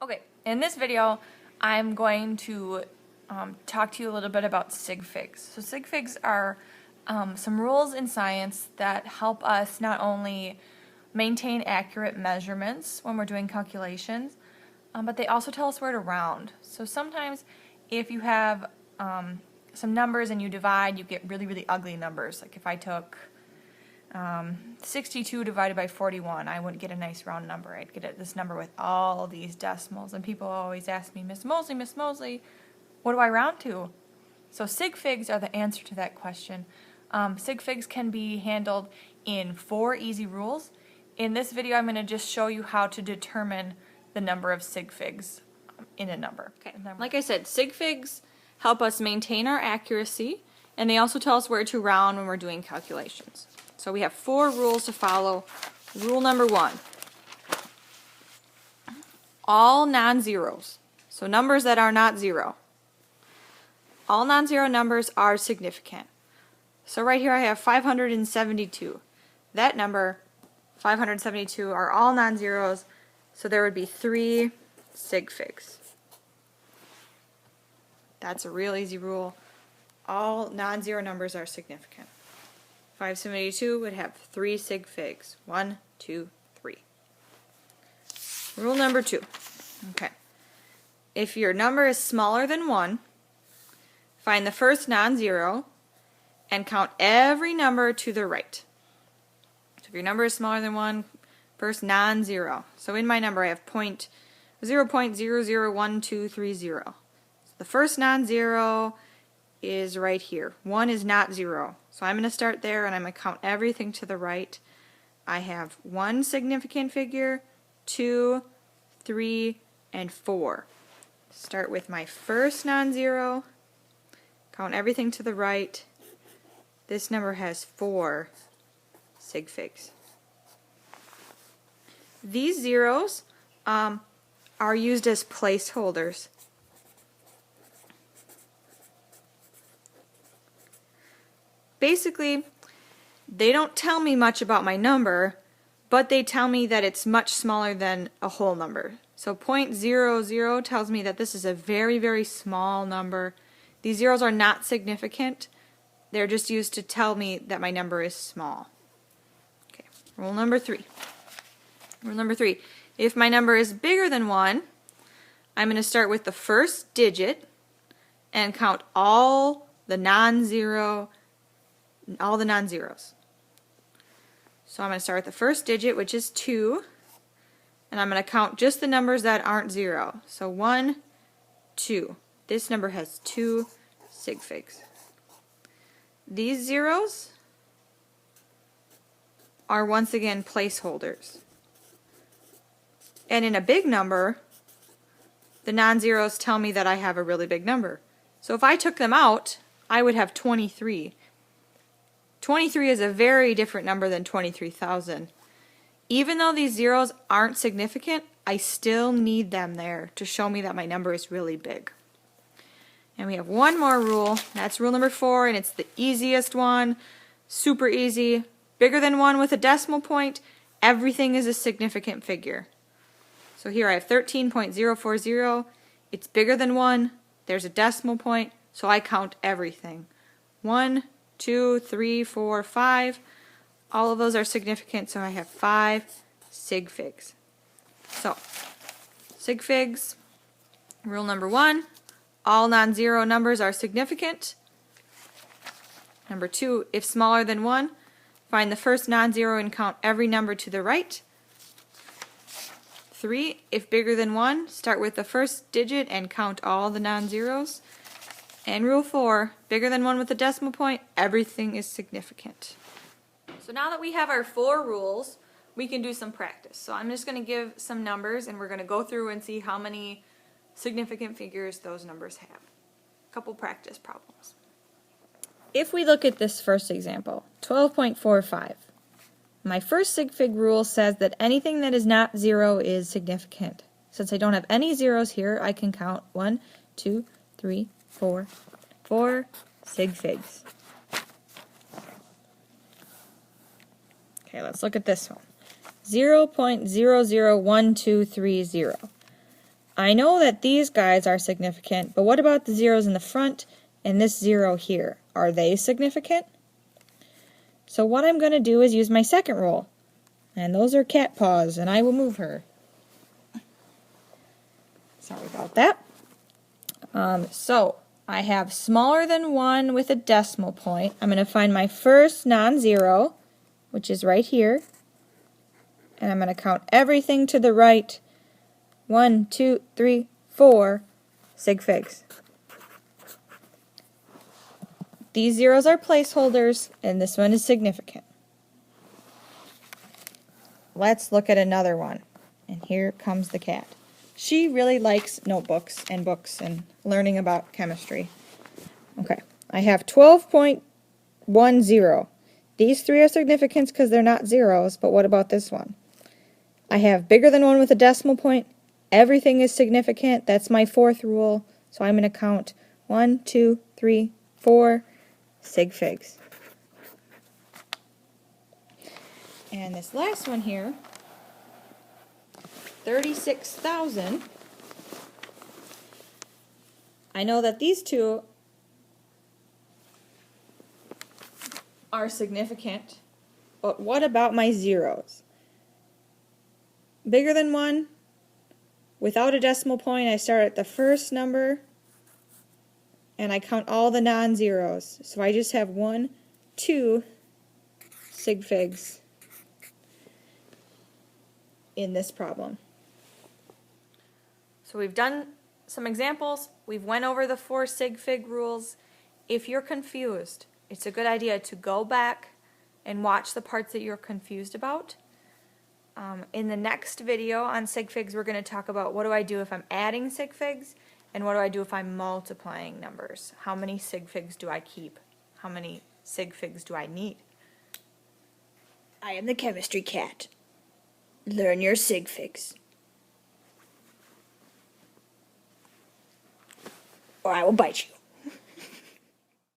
Okay, in this video, I'm going to talk to you a little bit about Sig Figs. So Sig Figs are some rules in science that help us not only maintain accurate measurements when we're doing calculations, but they also tell us where to round. So sometimes if you have some numbers and you divide, you get really, really ugly numbers. Like if I took 62 divided by 41, I wouldn't get a nice round number. I'd get this number with all these decimals. And people always ask me, Miss Mosley, what do I round to? So Sig Figs are the answer to that question. Sig Figs can be handled in 4 easy rules. In this video, I'm going to just show you how to determine the number of Sig Figs in a number. Okay. Like I said, Sig Figs help us maintain our accuracy, and they also tell us where to round when we're doing calculations. So we have 4 rules to follow. Rule number 1, all non-zeros, so numbers that are not zero. All non-zero numbers are significant. So right here I have 572. That number, 572, are all non-zeros, so there would be 3 Sig Figs. That's a real easy rule. All non-zero numbers are significant. 572 would have 3 Sig Figs. 1, 2, 3. Rule number 2. Okay. If your number is smaller than 1, find the first non-zero and count every number to the right. So if your number is smaller than 1, first non-zero. So in my number I have 0.001230. So the first non-zero is right here. 1 is not 0. So I'm going to start there and I'm going to count everything to the right. I have 1 significant figure, 2, 3, and 4. Start with my first non-zero. Count everything to the right. This number has 4 Sig Figs. These zeros are used as placeholders. Basically, they don't tell me much about my number, but they tell me that it's much smaller than a whole number. So 0.00 tells me that this is a very, very small number. These zeros are not significant. They're just used to tell me that my number is small. Okay, rule number 3. Rule number 3. If my number is bigger than 1, I'm going to start with the first digit and count all the non-zeros. So I'm going to start with the first digit, which is 2, and I'm going to count just the numbers that aren't 0. So 1, 2. This number has 2 Sig Figs. These zeros are once again placeholders. And in a big number, the non-zeros tell me that I have a really big number. So if I took them out, I would have 23. 23 is a very different number than 23,000. Even though these zeros aren't significant, I still need them there to show me that my number is really big. And we have one more rule. That's rule number 4, and it's the easiest one. Super easy. Bigger than 1 with a decimal point, everything is a significant figure. So here I have 13.040. It's bigger than 1. There's a decimal point, so I count everything. 1, 2, 3, 4, 5. All of those are significant, so I have 5 Sig Figs. So, Sig Figs, rule number 1, all non-zero numbers are significant. Number 2, if smaller than 1, find the first non-zero and count every number to the right. 3, if bigger than 1, start with the first digit and count all the non-zeros. And rule 4, bigger than 1 with a decimal point, everything is significant. So now that we have our 4 rules, we can do some practice. So I'm just going to give some numbers and we're going to go through and see how many significant figures those numbers have. A couple practice problems. If we look at this first example, 12.45. My first Sig Fig rule says that anything that is not 0 is significant. Since I don't have any zeros here, I can count 1, 2, 3, 4 Sig Figs. Okay, let's look at this one. 0.001230. I know that these guys are significant, but what about the zeros in the front and this 0 here? Are they significant? So what I'm going to do is use my second rule. And those are cat paws, and I will move her. Sorry about that. So I have smaller than 1 with a decimal point. I'm going to find my first non-zero, which is right here. And I'm going to count everything to the right. 1, 2, 3, 4 Sig Figs. These zeros are placeholders, and this one is significant. Let's look at another one. And here comes the cat. She really likes notebooks and books and learning about chemistry. Okay, I have 12.10. These three are significant because they're not zeros, but what about this one? I have bigger than 1 with a decimal point. Everything is significant. That's my fourth rule. So I'm going to count 1, 2, 3, 4 Sig Figs. And this last one here, 36,000. I know that these two are significant, but what about my zeros? Bigger than 1, without a decimal point, I start at the first number and I count all the non-zeros. So I just have 1, 2 Sig Figs in this problem. So we've done some examples. We've went over the 4 Sig Fig rules. If you're confused, it's a good idea to go back and watch the parts that you're confused about. In the next video on Sig Figs, we're going to talk about what do I do if I'm adding Sig Figs and what do I do if I'm multiplying numbers. How many Sig Figs do I keep? How many Sig Figs do I need? I am the chemistry cat. Learn your Sig Figs, or I will bite you.